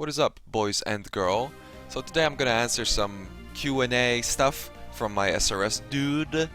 What is up, boys and girl? So today I'm gonna answer some Q&A stuff from my SRS dude,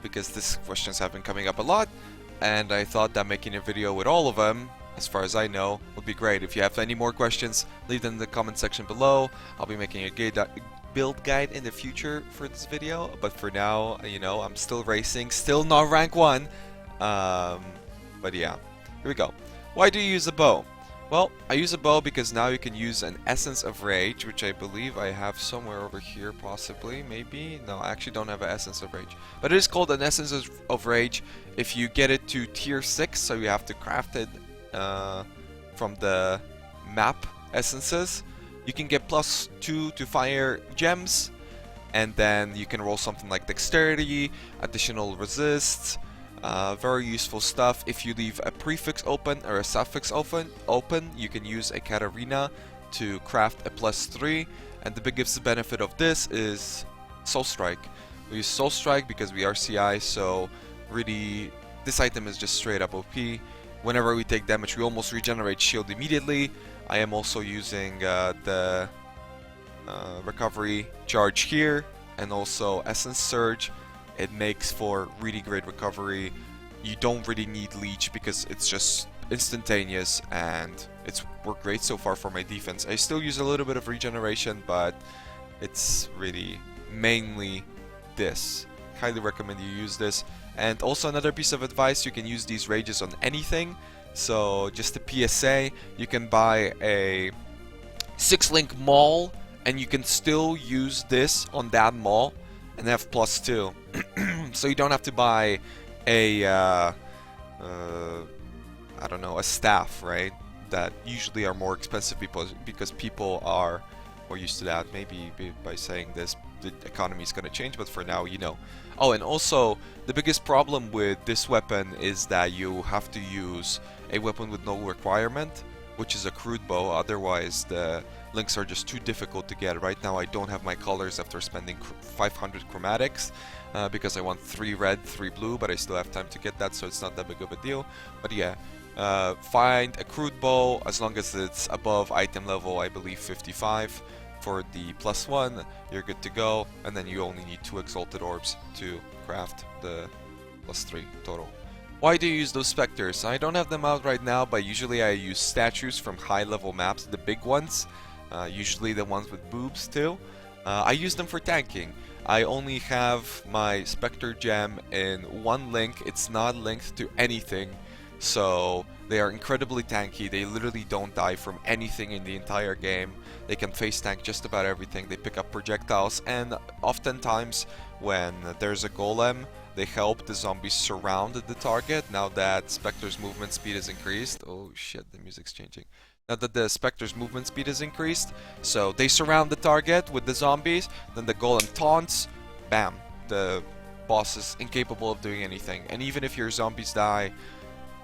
because these questions have been coming up a lot, and I thought that making a video with all of them, as far as I know, would be great. If you have any more questions, leave them in the comment section below. I'll be making a build guide in the future for this video, but for now, you know, I'm still racing, still not rank 1. But yeah, here we go. Why do you use a bow? Well, I use a bow because now you can use an Essence of Rage, which I believe I have somewhere over here, possibly, maybe? No, I actually don't have an Essence of Rage. But it is called an Essence of Rage if you get it to tier 6, so you have to craft it from the map essences. You can get +2 to fire gems, and then you can roll something like Dexterity, additional resists. Very useful stuff. If you leave a prefix open or a suffix open, you can use a Katarina to craft a +3. And the biggest benefit of this is Soul Strike. We use Soul Strike because we are CI, so really this item is just straight up OP. Whenever we take damage, we almost regenerate shield immediately. I am also using the recovery charge here, and also Essence Surge. It makes for really great recovery. You don't really need leech because it's just instantaneous, and it's worked great so far for my defense. I still use a little bit of regeneration, but it's really mainly this. Highly recommend you use this. And also another piece of advice, you can use these rages on anything. So just a PSA, you can buy a 6-link maul and you can still use this on that maul and have +2. So you don't have to buy a I don't know, a staff, right? That usually are more expensive because people are more used to that. Maybe by saying this, the economy is going to change, but for now, you know. Oh, and also, the biggest problem with this weapon is that you have to use a weapon with no requirement, which is a crude bow. Otherwise, the links are just too difficult to get. Right now, I don't have my colors after spending 500 chromatics because I want 3 red, 3 blue, but I still have time to get that, so it's not that big of a deal. But yeah, find a crude bow as long as it's above item level, I believe 55. For the +1, you're good to go, and then you only need 2 exalted orbs to craft the +3 total. Why do you use those Spectres? I don't have them out right now, but usually I use statues from high level maps, the big ones, usually the ones with boobs too. I use them for tanking. I only have my Spectre gem in 1 link, it's not linked to anything, so they are incredibly tanky. They literally don't die from anything in the entire game. They can face tank just about everything. They pick up projectiles, and oftentimes when there's a golem, they help the zombies surround the target. Now that Spectre's movement speed is increased. Oh shit, the music's changing. Now that the Spectre's movement speed is increased, so they surround the target with the zombies, then the golem taunts, bam, the boss is incapable of doing anything. And even if your zombies die,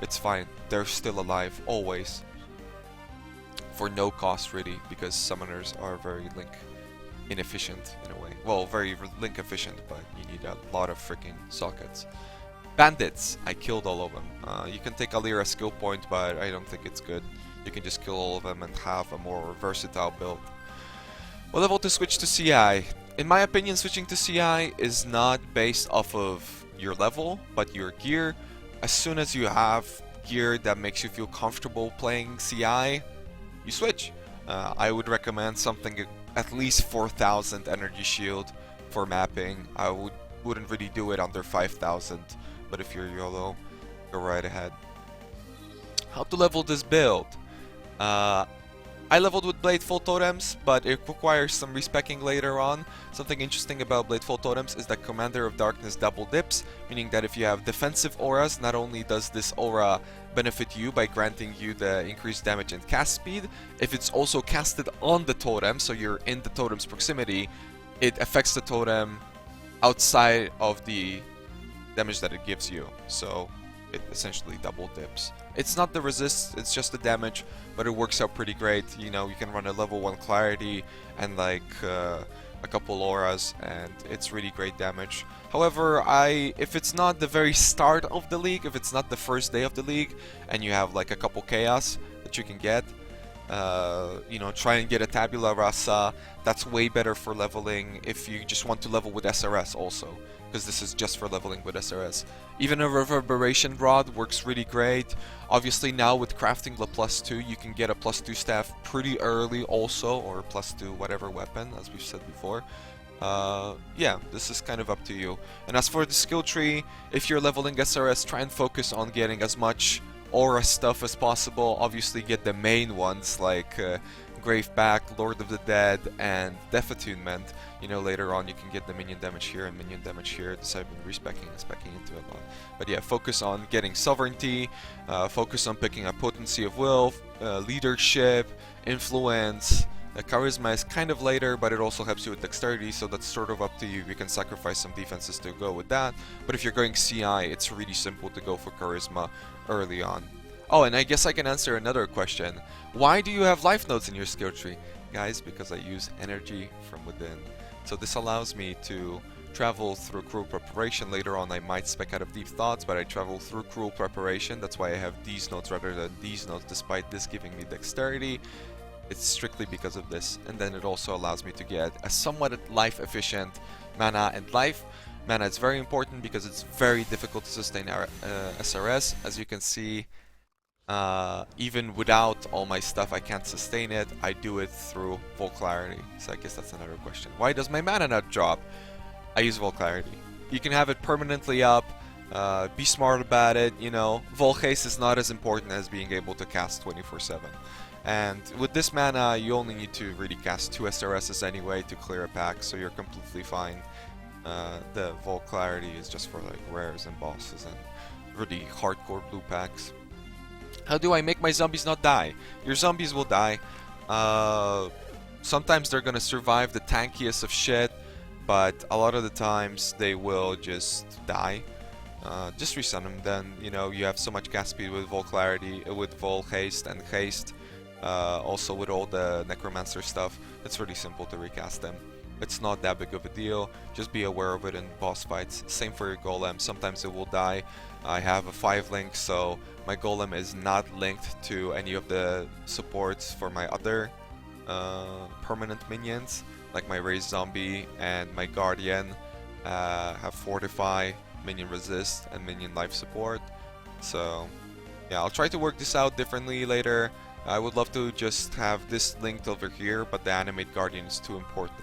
it's fine. They're still alive, always. For no cost, really, because summoners are very link inefficient in a way. Well, very link efficient, but you need a lot of freaking sockets. Bandits, I killed all of them. You can take a Lyra skill point, but I don't think it's good. You can just kill all of them and have a more versatile build. What level to switch to CI? In my opinion, switching to CI is not based off of your level, but your gear. As soon as you have gear that makes you feel comfortable playing CI, you switch. I would recommend something at least 4000 energy shield for mapping. I wouldn't really do it under 5000, but if you're YOLO, go right ahead. How to level this build? I leveled with Bladeful Totems, but it requires some respecking later on. Something interesting about Bladeful Totems is that Commander of Darkness double dips, meaning that if you have defensive auras, not only does this aura benefit you by granting you the increased damage and cast speed, if it's also casted on the totem, so you're in the totem's proximity, it affects the totem outside of the damage that it gives you. So it essentially double dips. It's not the resist, it's just the damage, but it works out pretty great. You know, you can run a level 1 clarity and like a couple auras, and it's really great damage. However, if it's not the very start of the league, if it's not the first day of the league, and you have like a couple chaos that you can get, you know, try and get a tabula rasa. That's way better for leveling if you just want to level with SRS also, because this is just for leveling with SRS. Even a reverberation rod works really great. Obviously now with crafting the +2, you can get a +2 staff pretty early also, or +2 whatever weapon, as we've said before. Yeah, this is kind of up to you. And as for the skill tree, if you're leveling SRS, try and focus on getting as much aura stuff as possible. Obviously get the main ones like Graveback, Lord of the Dead, and Death Attunement. You know, later on you can get the minion damage here and minion damage here. This I've been respecking and specking into a lot. But yeah, focus on getting Sovereignty, focus on picking up Potency of Will, Leadership, Influence. Charisma is kind of later, but it also helps you with Dexterity, so that's sort of up to you. You can sacrifice some defenses to go with that. But if you're going CI, it's really simple to go for Charisma early on. Oh, and I guess I can answer another question. Why do you have life nodes in your skill tree? Guys, because I use energy from within. So this allows me to travel through cruel preparation. Later on I might spec out of deep thoughts, but I travel through cruel preparation. That's why I have these nodes rather than these nodes, despite this giving me dexterity. It's strictly because of this. And then it also allows me to get a somewhat life efficient mana and life. Mana is very important because it's very difficult to sustain our SRS. As you can see, even without all my stuff, I can't sustain it. I do it through Volclarity. So I guess that's another question. Why does my mana not drop? I use Volclarity. You can have it permanently up. Be smart about it, you know. Volhaste is not as important as being able to cast 24/7. And with this mana, you only need to really cast 2 SRSs anyway to clear a pack, so you're completely fine. The Volclarity is just for like rares and bosses and really hardcore blue packs. How do I make my zombies not die? Your zombies will die. Sometimes they're gonna survive the tankiest of shit, but a lot of the times they will just die. Just resend them, then you know you have so much cast speed with Volclarity, with Vol Haste and Haste. Also with all the Necromancer stuff, it's really simple to recast them. It's not that big of a deal, just be aware of it in boss fights. Same for your Golem, sometimes it will die. I have a 5 link, so my Golem is not linked to any of the supports for my other permanent minions, like my Raised Zombie and my Guardian have Fortify, Minion Resist, and Minion Life support. So yeah, I'll try to work this out differently later. I would love to just have this linked over here, but the Animate Guardian is too important.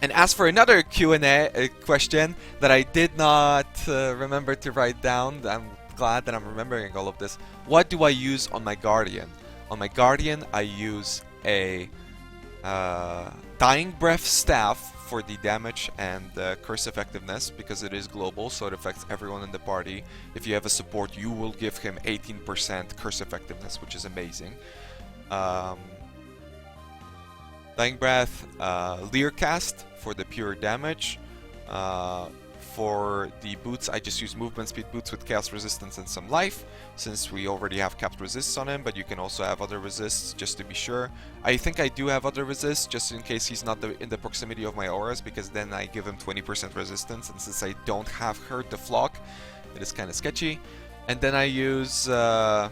And as for another Q&A question that I did not remember to write down, I'm glad that I'm remembering all of this. What do I use on my Guardian? On my Guardian, I use a Dying Breath staff for the damage and curse effectiveness, because it is global, so it affects everyone in the party. If you have a support, you will give him 18% curse effectiveness, which is amazing. Dying Breath, Leercast for the pure damage. For the boots, I just use movement speed boots with chaos resistance and some life, since we already have capped resists on him, but you can also have other resists just to be sure. I think I do have other resists just in case he's not in the proximity of my auras, because then I give him 20% resistance, and since I don't have Herd the Flock, it is kind of sketchy. And then I use, gosh,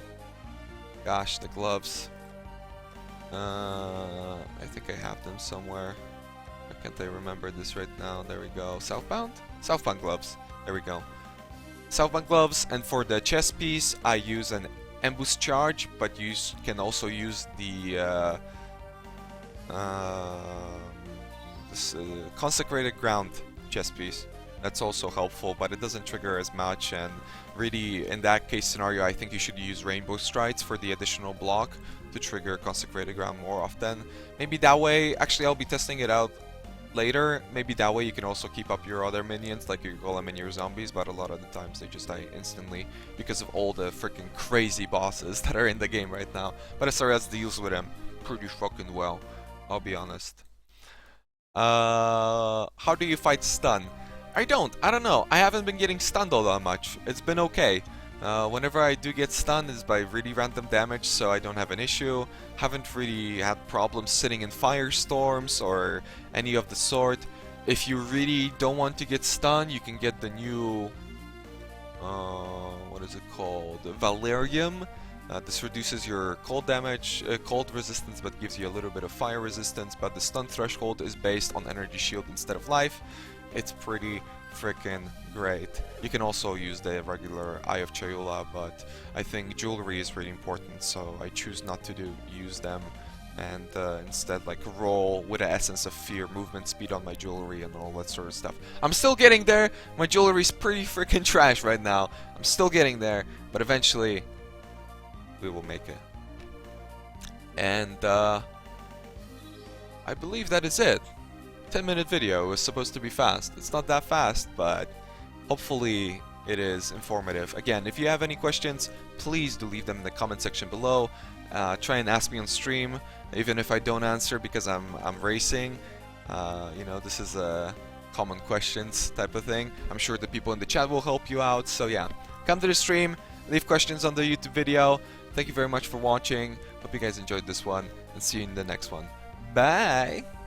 the gloves. I think I have them somewhere. Why can't I remember this right now? There we go. Southbound? Southbound gloves. There we go. Southbound gloves, and for the chest piece, I use an Ambush Charge, but you can also use the Consecrated Ground chest piece. That's also helpful, but it doesn't trigger as much, and really, in that case scenario, I think you should use Rainbow Strides for the additional block to trigger Consecrated Ground more often. Maybe that way, actually I'll be testing it out later, maybe that way you can also keep up your other minions, like your Golem and your zombies, but a lot of the times they just die instantly because of all the freaking crazy bosses that are in the game right now. But SRS deals with them pretty fucking well, I'll be honest. How do you fight stun? I don't know. I haven't been getting stunned all that much. It's been okay. Whenever I do get stunned, it's by really random damage, so I don't have an issue. Haven't really had problems sitting in firestorms or any of the sort. If you really don't want to get stunned, you can get the new, what is it called? Valerium. This reduces your cold damage, cold resistance, but gives you a little bit of fire resistance. But the stun threshold is based on energy shield instead of life. It's pretty freaking great. You can also use the regular Eye of Chayula, but I think jewelry is really important, so I choose not to use them, and instead like roll with an essence of fear, movement speed on my jewelry, and all that sort of stuff. I'm still getting there. My jewelry's pretty freaking trash right now. I'm still getting there, but eventually we will make it. And I believe that is it. 10-minute video was supposed to be fast. It's not that fast, but hopefully it is informative. Again, if you have any questions, please do leave them in the comment section below. Try and ask me on stream, even if I don't answer because I'm racing. You know, this is a common questions type of thing. I'm sure the people in the chat will help you out. So yeah, come to the stream, leave questions on the YouTube video. Thank you very much for watching. Hope you guys enjoyed this one, and see you in the next one. Bye!